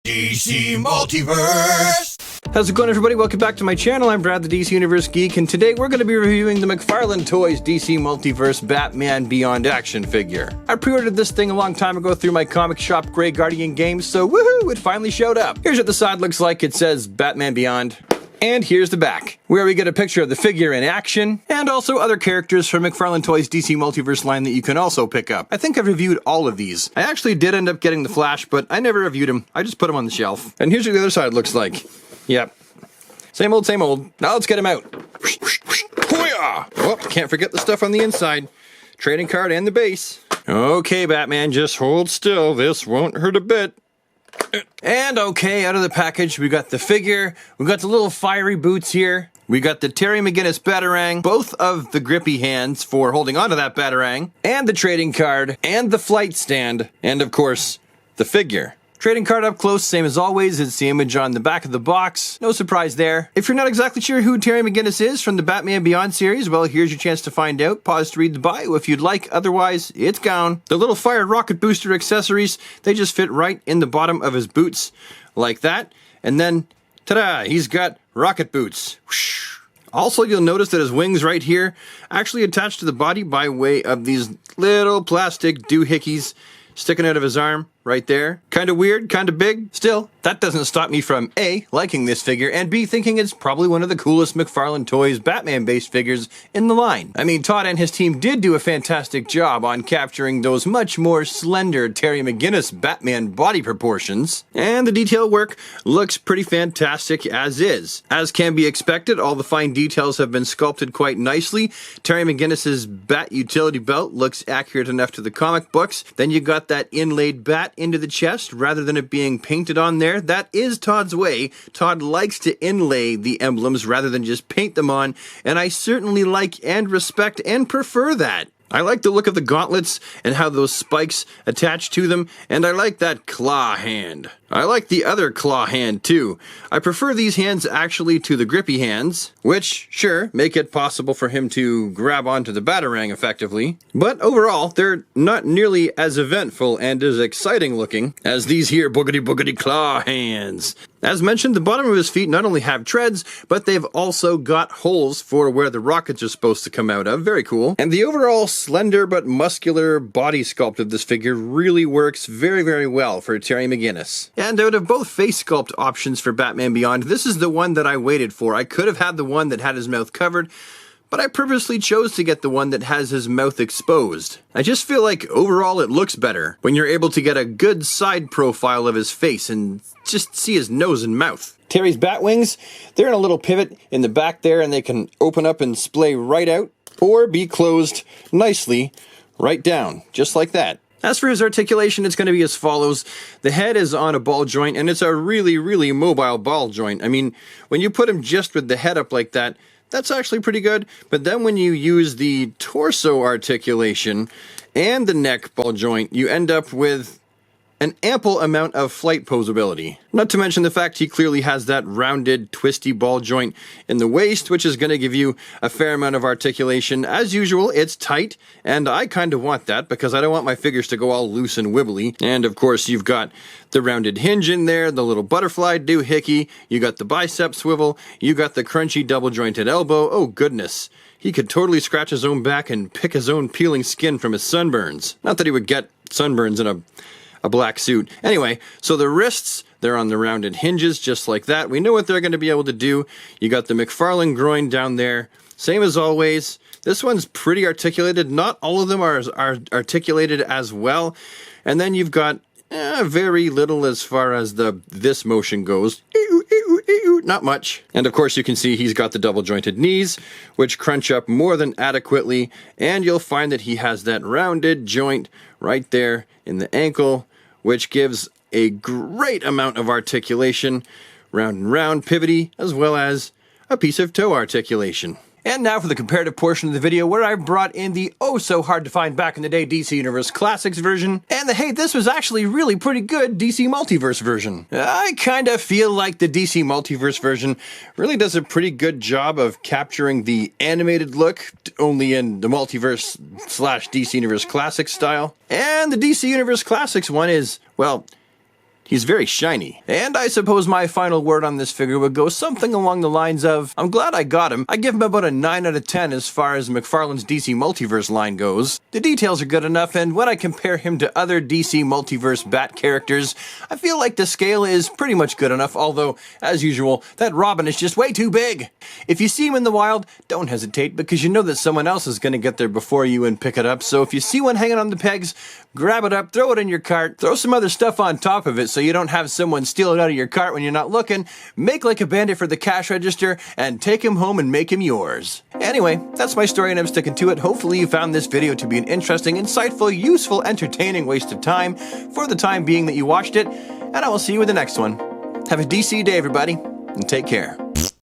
DC Multiverse! How's it going, everybody? Welcome back to my channel. I'm Brad, the DC Universe Geek, and today we're going to be reviewing the McFarlane Toys DC Multiverse Batman Beyond action figure. I pre-ordered this thing a long time ago through my comic shop Grey Guardian Games, so woohoo, it finally showed up. Here's what the side looks like. It says Batman Beyond. And here's the back, where we get a picture of the figure in action, and also other characters from McFarlane Toys DC Multiverse line that you can also pick up. I think I've reviewed all of these. I actually did end up getting the Flash, but I never reviewed him. I just put him on the shelf. And here's what the other side looks like. Yep. Same old, same old. Now let's get him out. Oh, can't forget the stuff on the inside. Trading card and the base. Okay, Batman, just hold still. This won't hurt a bit. And okay, out of the package, we got the figure, we got the little fiery boots here, we got the Terry McGinnis Batarang, both of the grippy hands for holding onto that Batarang, and the trading card, and the flight stand, and of course, the figure. Trading card up close, same as always, it's the image on the back of the box. No surprise there. If you're not exactly sure who Terry McGinnis is from the Batman Beyond series, well, here's your chance to find out. Pause to read the bio if you'd like, otherwise, it's gone. The little fire rocket booster accessories, they just fit right in the bottom of his boots, like that. And then, ta-da, he's got rocket boots. Whoosh. Also, you'll notice that his wings right here actually attached to the body by way of these little plastic doohickeys sticking out of his arm right there. Kind of weird, kind of big. Still, that doesn't stop me from A, liking this figure, and B, thinking it's probably one of the coolest McFarlane Toys Batman-based figures in the line. I mean, Todd and his team did do a fantastic job on capturing those much more slender Terry McGinnis Batman body proportions, and the detail work looks pretty fantastic as is. As can be expected, all the fine details have been sculpted quite nicely. Terry McGinnis's Bat utility belt looks accurate enough to the comic books. Then you got that inlaid bat into the chest rather than it being painted on there. That is Todd's way. Todd likes to inlay the emblems rather than just paint them on, and I certainly like and respect and prefer that. I like the look of the gauntlets and how those spikes attach to them, and I like that claw hand. I like the other claw hand too. I prefer these hands actually to the grippy hands, which, sure, make it possible for him to grab onto the Batarang effectively. But overall, they're not nearly as eventful and as exciting looking as these here boogity claw hands. As mentioned, the bottom of his feet not only have treads, but they've also got holes for where the rockets are supposed to come out of. Very cool. And the overall slender but muscular body sculpt of this figure really works very, very well for Terry McGinnis. And out of both face sculpt options for Batman Beyond, this is the one that I waited for. I could have had the one that had his mouth covered, but I purposely chose to get the one that has his mouth exposed. I just feel like overall it looks better when you're able to get a good side profile of his face and just see his nose and mouth. Terry's bat wings, they're in a little pivot in the back there, and they can open up and splay right out or be closed nicely right down, just like that. As for his articulation, it's going to be as follows. The head is on a ball joint, and it's a really, really mobile ball joint. I mean, when you put him just with the head up like that, that's actually pretty good. But then when you use the torso articulation and the neck ball joint, you end up with an ample amount of flight posability. Not to mention the fact he clearly has that rounded, twisty ball joint in the waist, which is going to give you a fair amount of articulation. As usual, it's tight, and I kind of want that because I don't want my figures to go all loose and wibbly. And of course, you've got the rounded hinge in there, the little butterfly doohickey, you got the bicep swivel, you got the crunchy double-jointed elbow. Oh goodness. He could totally scratch his own back and pick his own peeling skin from his sunburns. Not that he would get sunburns in a black suit. Anyway, so the wrists, they're on the rounded hinges just like that. We know what they're going to be able to do. You got the McFarlane groin down there. Same as always. This one's pretty articulated. Not all of them are articulated as well. And then you've got very little as far as this motion goes. Not much. And of course you can see he's got the double jointed knees, which crunch up more than adequately, and you'll find that he has that rounded joint right there in the ankle, which gives a great amount of articulation, round and round, pivoty, as well as a piece of toe articulation. And now for the comparative portion of the video where I've brought in the oh-so-hard-to-find back-in-the-day DC Universe Classics version, and the hey, this was actually really pretty good DC Multiverse version. I kinda feel like the DC Multiverse version really does a pretty good job of capturing the animated look, only in the Multiverse / DC Universe Classics style. And the DC Universe Classics one is, well, He's very shiny. And I suppose my final word on this figure would go something along the lines of, I'm glad I got him. I give him about a 9 out of 10 as far as McFarlane's DC Multiverse line goes. The details are good enough, and when I compare him to other DC Multiverse Bat characters, I feel like the scale is pretty much good enough, although, as usual, that Robin is just way too big. If you see him in the wild, don't hesitate, because you know that someone else is going to get there before you and pick it up, so if you see one hanging on the pegs, grab it up, throw it in your cart, throw some other stuff on top of it so you don't have someone steal it out of your cart when you're not looking, make like a bandit for the cash register, and take him home and make him yours. Anyway, that's my story and I'm sticking to it. Hopefully you found this video to be an interesting, insightful, useful, entertaining waste of time for the time being that you watched it, and I will see you in the next one. Have a DC day, everybody, and take care.